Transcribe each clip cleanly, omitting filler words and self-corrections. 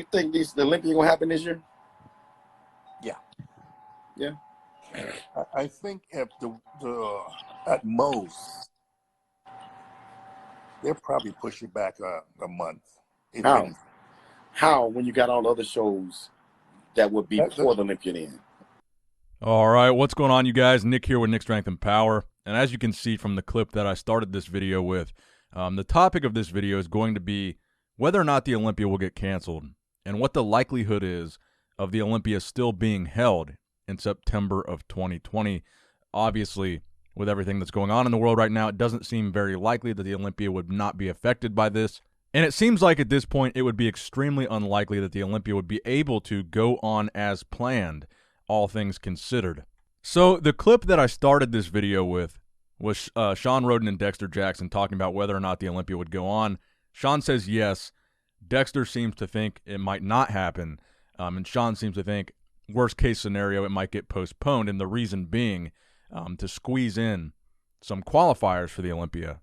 You think the Olympia gonna happen this year? Yeah. Yeah. I think if the at most they'll probably push it back a month. If How? anything. How when you got all the other shows that would be before the Olympia then? All right, what's going on, you guys? Nick here with Nick Strength and Power. And as you can see from the clip that I started this video with, the topic of this video is going to be whether or not the Olympia will get canceled and what the likelihood is of the Olympia still being held in September of 2020. Obviously, with everything that's going on in the world right now, it doesn't seem very likely that the Olympia would not be affected by this. And it seems like at this point it would be extremely unlikely that the Olympia would be able to go on as planned, all things considered. So the clip that I started this video with was Sean Roden and Dexter Jackson talking about whether or not the Olympia would go on. Sean says yes. Dexter seems to think it might not happen. And Sean seems to think, worst case scenario, it might get postponed. And the reason being to squeeze in some qualifiers for the Olympia.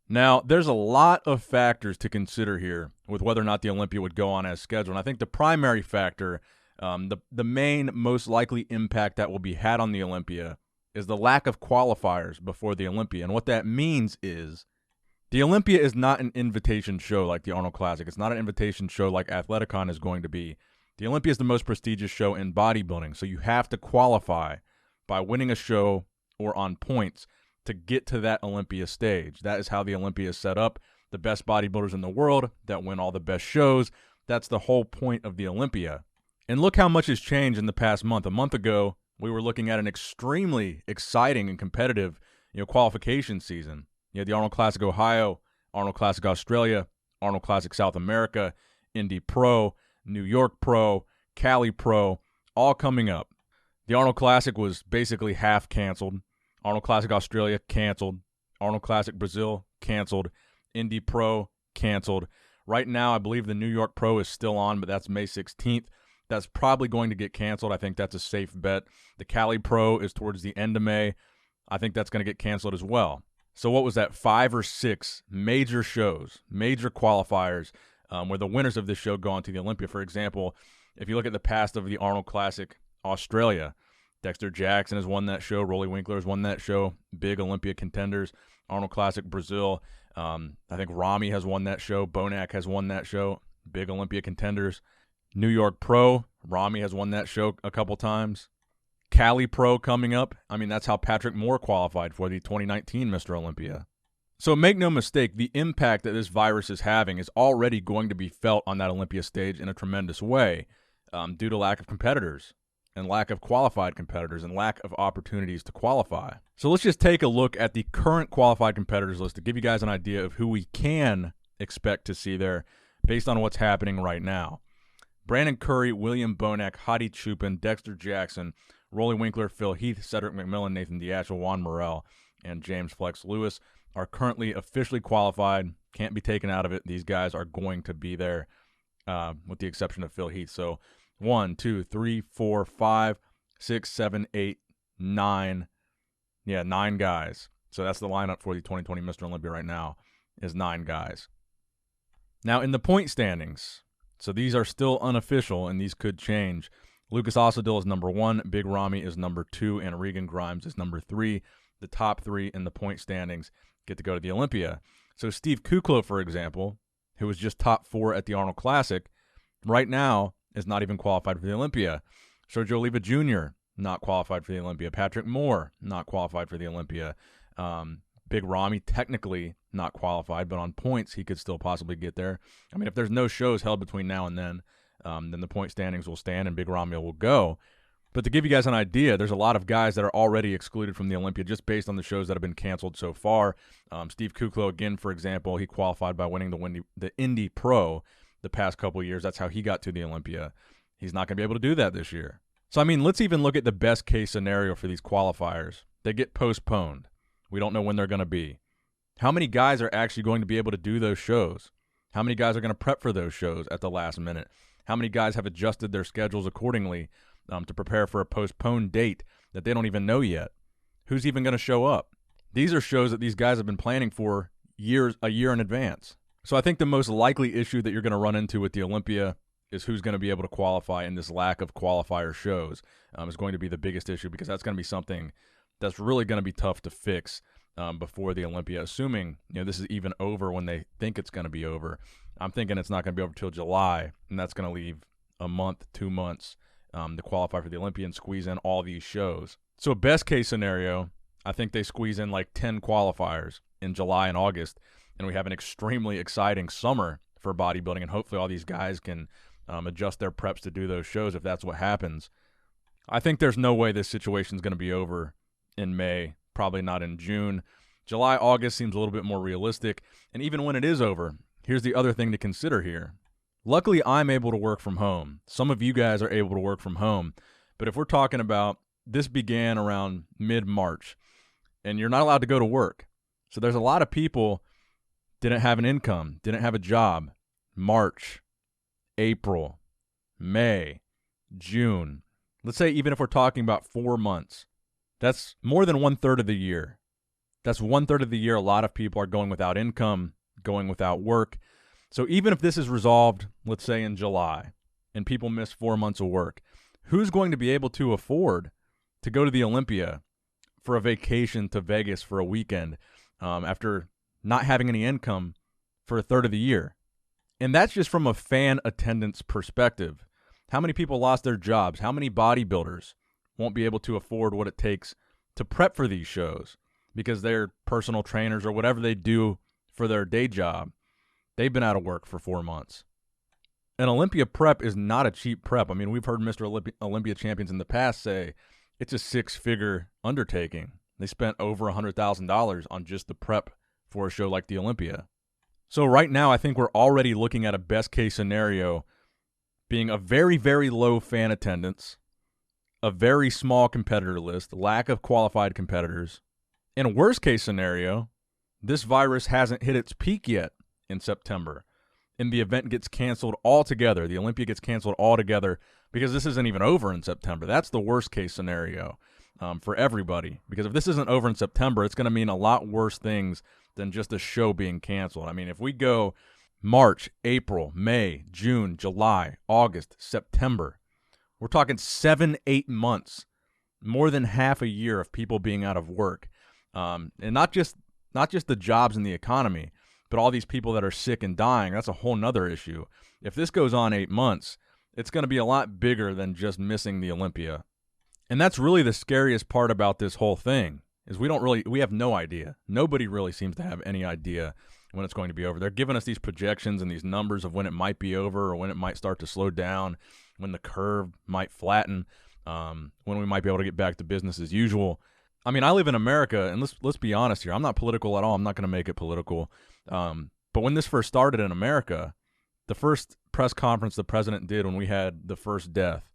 Now, there's a lot of factors to consider here with whether or not the Olympia would go on as scheduled. And I think the primary factor, the main most likely impact that will be had on the Olympia is the lack of qualifiers before the Olympia. And what that means is the Olympia is not an invitation show like the Arnold Classic. It's not an invitation show like Athleticon is going to be. The Olympia is the most prestigious show in bodybuilding, so you have to qualify by winning a show or on points to get to that Olympia stage. That is how the Olympia is set up. The best bodybuilders in the world that win all the best shows. That's the whole point of the Olympia. And look how much has changed in the past month. A month ago, we were looking at an extremely exciting and competitive, qualification season. You had the Arnold Classic Ohio, Arnold Classic Australia, Arnold Classic South America, Indy Pro, New York Pro, Cali Pro, all coming up. The Arnold Classic was basically half canceled. Arnold Classic Australia canceled. Arnold Classic Brazil canceled. Indy Pro canceled. Right now, I believe the New York Pro is still on, but that's May 16th. That's probably going to get canceled. I think that's a safe bet. The Cali Pro is towards the end of May. I think that's going to get canceled as well. So what was that, 5 or 6 major shows, major qualifiers, where the winners of this show go on to the Olympia? For example, if you look at the past of the Arnold Classic Australia, Dexter Jackson has won that show. Rolly Winkler has won that show. Big Olympia contenders. Arnold Classic Brazil, I think Rami has won that show. Bonac has won that show. Big Olympia contenders. New York Pro, Rami has won that show a couple times. Cali Pro coming up. I mean, that's how Patrick Moore qualified for the 2019 Mr. Olympia. So make no mistake, the impact that this virus is having is already going to be felt on that Olympia stage in a tremendous way due to lack of competitors and lack of qualified competitors and lack of opportunities to qualify. So let's just take a look at the current qualified competitors list to give you guys an idea of who we can expect to see there based on what's happening right now. Brandon Curry, William Bonac, Hadi Chupin, Dexter Jackson, Rolly Winkler, Phil Heath, Cedric McMillan, Nathan Diashel, Juan Morel, and James Flex Lewis are currently officially qualified. Can't be taken out of it. These guys are going to be there with the exception of Phil Heath. So 1, 2, 3, 4, 5, 6, 7, 8, 9. Yeah, 9 guys. So that's the lineup for the 2020 Mr. Olympia right now is 9 guys. Now in the point standings, so these are still unofficial and these could change. Lucas Osadil is number 1, Big Rami is number 2, and Regan Grimes is number 3. The top 3 in the point standings get to go to the Olympia. So Steve Kuklo, for example, who was just top 4 at the Arnold Classic, right now is not even qualified for the Olympia. Sergio Oliva Jr., not qualified for the Olympia. Patrick Moore, not qualified for the Olympia. Big Rami, technically not qualified, but on points, he could still possibly get there. I mean, if there's no shows held between now and then the point standings will stand and Big Rami will go. But to give you guys an idea, there's a lot of guys that are already excluded from the Olympia just based on the shows that have been canceled so far. Steve Kuklo, again, for example, he qualified by winning the Indy Pro the past couple of years. That's how he got to the Olympia. He's not going to be able to do that this year. So, I mean, let's even look at the best case scenario for these qualifiers. They get postponed. We don't know when they're going to be. How many guys are actually going to be able to do those shows? How many guys are going to prep for those shows at the last minute? How many guys have adjusted their schedules accordingly to prepare for a postponed date that they don't even know yet? Who's even going to show up? These are shows that these guys have been planning for a year in advance. So I think the most likely issue that you're going to run into with the Olympia is who's going to be able to qualify, and this lack of qualifier shows is going to be the biggest issue, because that's going to be something that's really going to be tough to fix before the Olympia, assuming this is even over when they think it's going to be over. I'm thinking it's not going to be over till July, and that's going to leave a month, 2 months to qualify for the Olympia and squeeze in all these shows. So best case scenario, I think they squeeze in like 10 qualifiers in July and August, and we have an extremely exciting summer for bodybuilding, and hopefully all these guys can adjust their preps to do those shows if that's what happens. I think there's no way this situation is going to be over in May, probably not in June. July, August seems a little bit more realistic, and even when it is over, here's the other thing to consider here. Luckily, I'm able to work from home. Some of you guys are able to work from home, but if we're talking about this began around mid-March, and you're not allowed to go to work, so there's a lot of people didn't have an income, didn't have a job. March, April, May, June. Let's say even if we're talking about 4 months, that's more than 1/3 of the year. That's 1/3 of the year a lot of people are going without income, going without work. So even if this is resolved, let's say in July, and people miss 4 months of work, who's going to be able to afford to go to the Olympia for a vacation to Vegas for a weekend after not having any income for a third of the year? And that's just from a fan attendance perspective. How many people lost their jobs? How many bodybuilders won't be able to afford what it takes to prep for these shows because they're personal trainers or whatever they do for their day job? They've been out of work for 4 months. An Olympia prep is not a cheap prep. I mean, we've heard Mr. Olympia champions in the past say it's a 6-figure undertaking. They spent over $100,000 on just the prep for a show like the Olympia. So right now, I think we're already looking at a best case scenario being a very, very low fan attendance, a very small competitor list, lack of qualified competitors. In a worst case scenario, this virus hasn't hit its peak yet in September, and the event gets canceled altogether. The Olympia gets canceled altogether because this isn't even over in September. That's the worst case scenario for everybody, because if this isn't over in September, it's going to mean a lot worse things than just a show being canceled. I mean, if we go March, April, May, June, July, August, September, we're talking 7-8 months, more than half a year of people being out of work, and not just the jobs in the economy, but all these people that are sick and dying. That's a whole nother issue. If this goes on 8 months, it's going to be a lot bigger than just missing the Olympia. And that's really the scariest part about this whole thing, is we have no idea. Nobody really seems to have any idea when it's going to be over. They're giving us these projections and these numbers of when it might be over or when it might start to slow down, when the curve might flatten, when we might be able to get back to business as usual. I mean, I live in America, and let's be honest here. I'm not political at all. I'm not going to make it political. But when this first started in America, the first press conference the president did when we had the first death,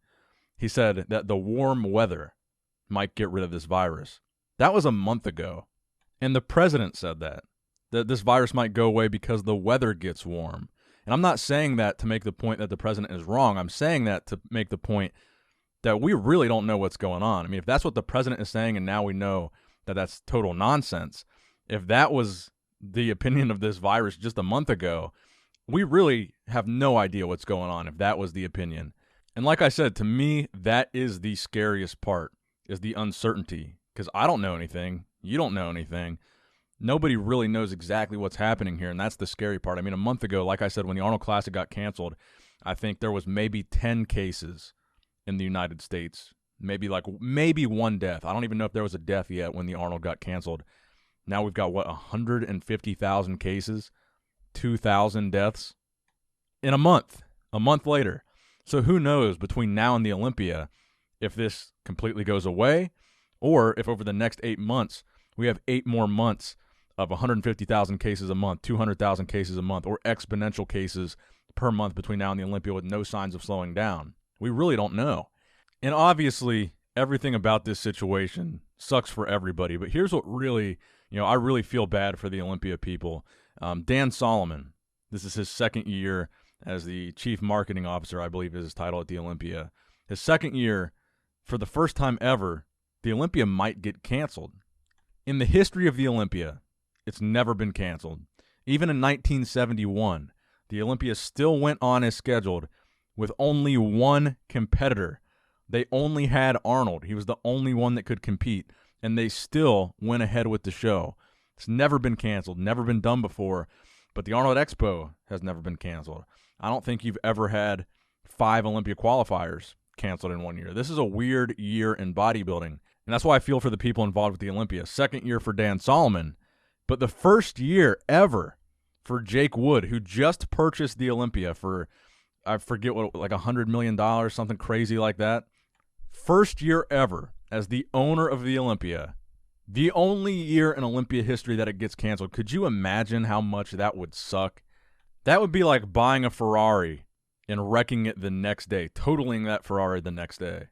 he said that the warm weather might get rid of this virus. That was a month ago. And the president said that this virus might go away because the weather gets warm. And I'm not saying that to make the point that the president is wrong. I'm saying that to make the point that we really don't know what's going on. I mean, if that's what the president is saying, and now we know that that's total nonsense, if that was the opinion of this virus just a month ago, we really have no idea what's going on if that was the opinion. And like I said, to me, that is the scariest part, is the uncertainty, because I don't know anything. You don't know anything. Nobody really knows exactly what's happening here, and that's the scary part. I mean, a month ago, like I said, when the Arnold Classic got canceled, I think there was maybe 10 cases in the United States, maybe one death. I don't even know if there was a death yet when the Arnold got canceled. Now we've got, 150,000 cases, 2,000 deaths in a month later. So who knows between now and the Olympia if this completely goes away, or if over the next 8 months we have 8 more months of 150,000 cases a month, 200,000 cases a month, or exponential cases per month between now and the Olympia with no signs of slowing down. We really don't know. And obviously, everything about this situation sucks for everybody. But here's what really, I really feel bad for the Olympia people. Dan Solomon, this is his second year as the chief marketing officer, I believe is his title at the Olympia. His second year, for the first time ever, the Olympia might get canceled. In the history of the Olympia, it's never been canceled. Even in 1971, the Olympia still went on as scheduled with only one competitor. They only had Arnold. He was the only one that could compete, and they still went ahead with the show. It's never been canceled, never been done before, but the Arnold Expo has never been canceled. I don't think you've ever had 5 Olympia qualifiers canceled in one year. This is a weird year in bodybuilding, and that's why I feel for the people involved with the Olympia. Second year for Dan Solomon, but the first year ever for Jake Wood, who just purchased the Olympia for, I forget what, like $100 million, something crazy like that. First year ever as the owner of the Olympia. The only year in Olympia history that it gets canceled. Could you imagine how much that would suck? That would be like buying a Ferrari and wrecking it the next day, totaling that Ferrari the next day.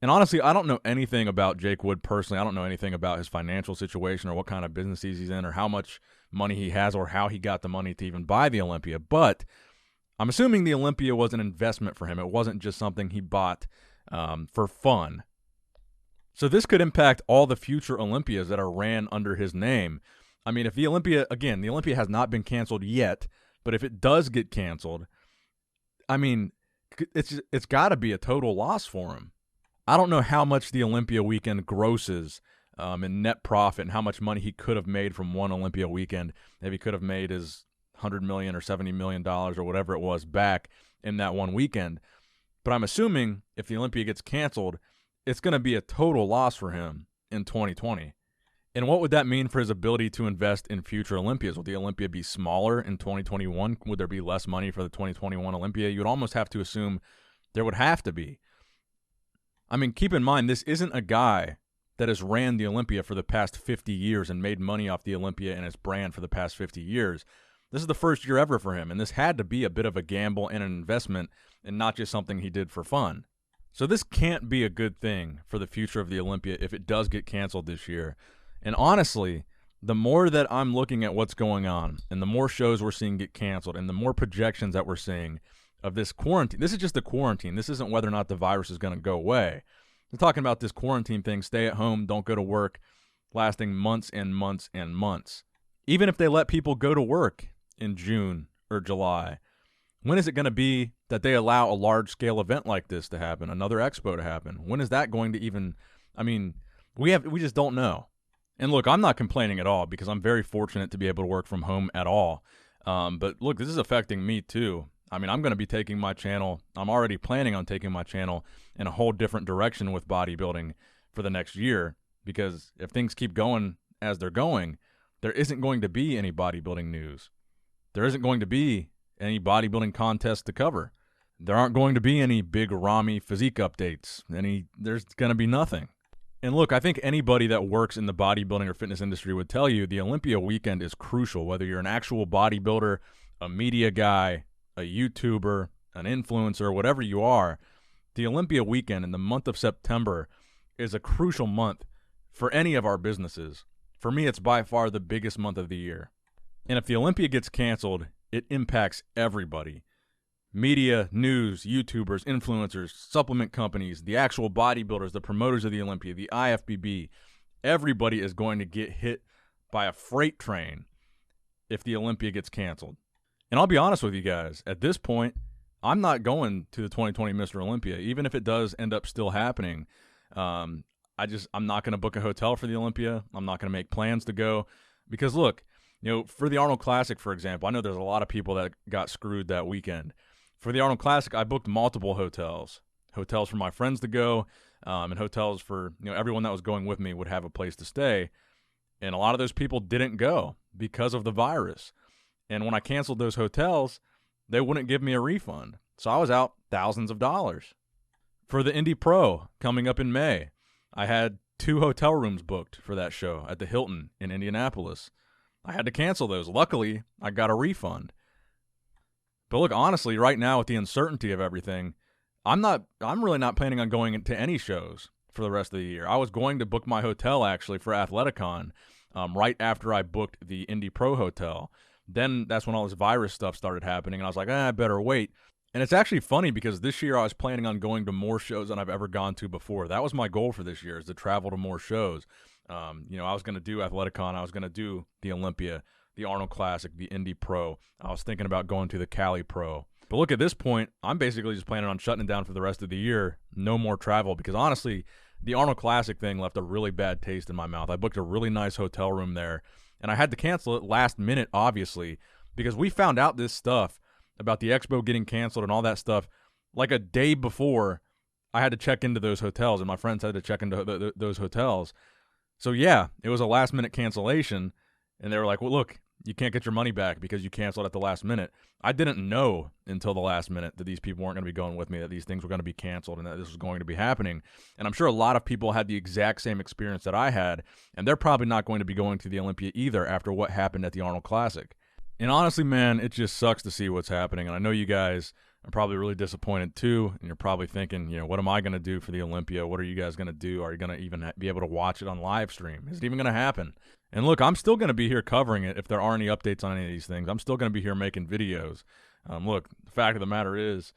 And honestly, I don't know anything about Jake Wood personally. I don't know anything about his financial situation or what kind of business he's in or how much money he has or how he got the money to even buy the Olympia. But I'm assuming the Olympia was an investment for him. It wasn't just something he bought for fun. So this could impact all the future Olympias that are ran under his name. I mean, if the Olympia, again, the Olympia has not been canceled yet, but if it does get canceled, I mean, it's got to be a total loss for him. I don't know how much the Olympia weekend grosses in net profit and how much money he could have made from one Olympia weekend if he could have made his $100 million or $70 million or whatever it was back in that one weekend. But I'm assuming if the Olympia gets canceled, it's going to be a total loss for him in 2020. And what would that mean for his ability to invest in future Olympias? Will the Olympia be smaller in 2021? Would there be less money for the 2021 Olympia? You would almost have to assume there would have to be. I mean, keep in mind, this isn't a guy that has ran the Olympia for the past 50 years and made money off the Olympia and its brand for the past 50 years. This is the first year ever for him, and this had to be a bit of a gamble and an investment and not just something he did for fun. So this can't be a good thing for the future of the Olympia if it does get canceled this year. And honestly, the more that I'm looking at what's going on and the more shows we're seeing get canceled and the more projections that we're seeing of this quarantine, this is just a quarantine. This isn't whether or not the virus is going to go away. We're talking about this quarantine thing, stay at home, don't go to work, lasting months and months and months. Even if they let people go to work in June or July, when is it going to be that they allow a large-scale event like this to happen, another expo to happen? When is that going to even, I mean, we just don't know. And look, I'm not complaining at all because I'm very fortunate to be able to work from home at all. But look, this is affecting me too. I mean, I'm going to be taking my channel, I'm already planning on taking my channel in a whole different direction with bodybuilding for the next year, because if things keep going as they're going, there isn't going to be any bodybuilding news. There isn't going to be any bodybuilding contests to cover. There aren't going to be any big Rami physique updates. There's going to be nothing. And look, I think anybody that works in the bodybuilding or fitness industry would tell you the Olympia weekend is crucial, whether you're an actual bodybuilder, a media guy, a YouTuber, an influencer, whatever you are. The Olympia weekend in the month of September is a crucial month for any of our businesses. For me, it's by far the biggest month of the year. And if the Olympia gets canceled, it impacts everybody. Media, news, YouTubers, influencers, supplement companies, the actual bodybuilders, the promoters of the Olympia, the IFBB. Everybody is going to get hit by a freight train if the Olympia gets canceled. And I'll be honest with you guys, at this point, I'm not going to the 2020 Mr. Olympia, even if it does end up still happening. I'm not going to book a hotel for the Olympia. I'm not going to make plans to go because look, for the Arnold Classic, for example, I know there's a lot of people that got screwed that weekend. For the Arnold Classic, I booked multiple hotels for my friends to go, and hotels for everyone that was going with me would have a place to stay. And a lot of those people didn't go because of the virus. And when I canceled those hotels, they wouldn't give me a refund. So I was out thousands of dollars. For the Indy Pro coming up in May, I had 2 hotel rooms booked for that show at the Hilton in Indianapolis. I had to cancel those. Luckily, I got a refund. But look, honestly, right now with the uncertainty of everything, I'm really not planning on going to any shows for the rest of the year. I was going to book my hotel actually for Athleticon right after I booked the Indy Pro hotel. Then that's when all this virus stuff started happening, and I was like, I better wait. And it's actually funny because this year I was planning on going to more shows than I've ever gone to before. That was my goal for this year, is to travel to more shows. I was going to do Athleticon. I was going to do the Olympia, the Arnold Classic, the Indy Pro. I was thinking about going to the Cali Pro. But look, at this point, I'm basically just planning on shutting it down for the rest of the year. No more travel, because honestly, the Arnold Classic thing left a really bad taste in my mouth. I booked a really nice hotel room there, and I had to cancel it last minute, obviously, because we found out this stuff about the expo getting canceled and all that stuff like a day before I had to check into those hotels, and my friends had to check into those hotels. So yeah, it was a last-minute cancellation, and they were like, well, look, you can't get your money back because you canceled at the last minute. I didn't know until the last minute that these people weren't going to be going with me, that these things were going to be canceled, and that this was going to be happening. And I'm sure a lot of people had the exact same experience that I had, and they're probably not going to be going to the Olympia either after what happened at the Arnold Classic. And honestly, man, it just sucks to see what's happening. And I know you guys are probably really disappointed too, and you're probably thinking, what am I going to do for the Olympia? What are you guys going to do? Are you going to even be able to watch it on live stream? Is it even going to happen? And look, I'm still going to be here covering it if there are any updates on any of these things. I'm still going to be here making videos. Look, the fact of the matter is,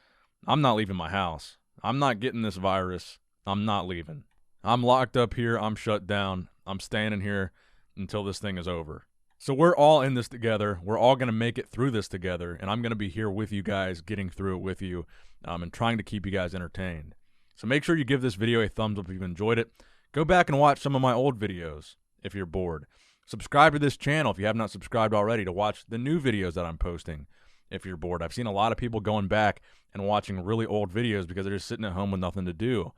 I'm not leaving my house. I'm not getting this virus. I'm not leaving. I'm locked up here. I'm shut down. I'm staying in here until this thing is over. So we're all in this together. We're all going to make it through this together, and I'm going to be here with you guys, getting through it with you, and trying to keep you guys entertained. So make sure you give this video a thumbs up if you've enjoyed it. Go back and watch some of my old videos if you're bored. Subscribe to this channel if you have not subscribed already to watch the new videos that I'm posting if you're bored. I've seen a lot of people going back and watching really old videos because they're just sitting at home with nothing to do.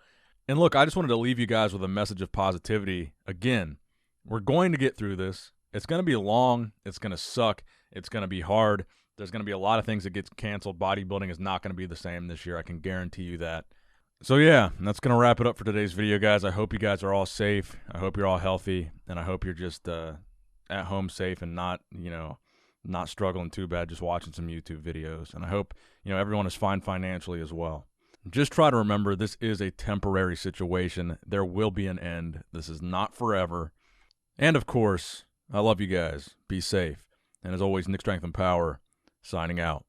And look, I just wanted to leave you guys with a message of positivity. Again, we're going to get through this. It's going to be long. It's going to suck. It's going to be hard. There's going to be a lot of things that get canceled. Bodybuilding is not going to be the same this year. I can guarantee you that. So yeah, that's going to wrap it up for today's video, guys. I hope you guys are all safe. I hope you're all healthy, and I hope you're just at home safe and not, not struggling too bad just watching some YouTube videos. And I hope, everyone is fine financially as well. Just try to remember, this is a temporary situation. There will be an end. This is not forever. And of course, I love you guys. Be safe. And as always, Nick Strength and Power, signing out.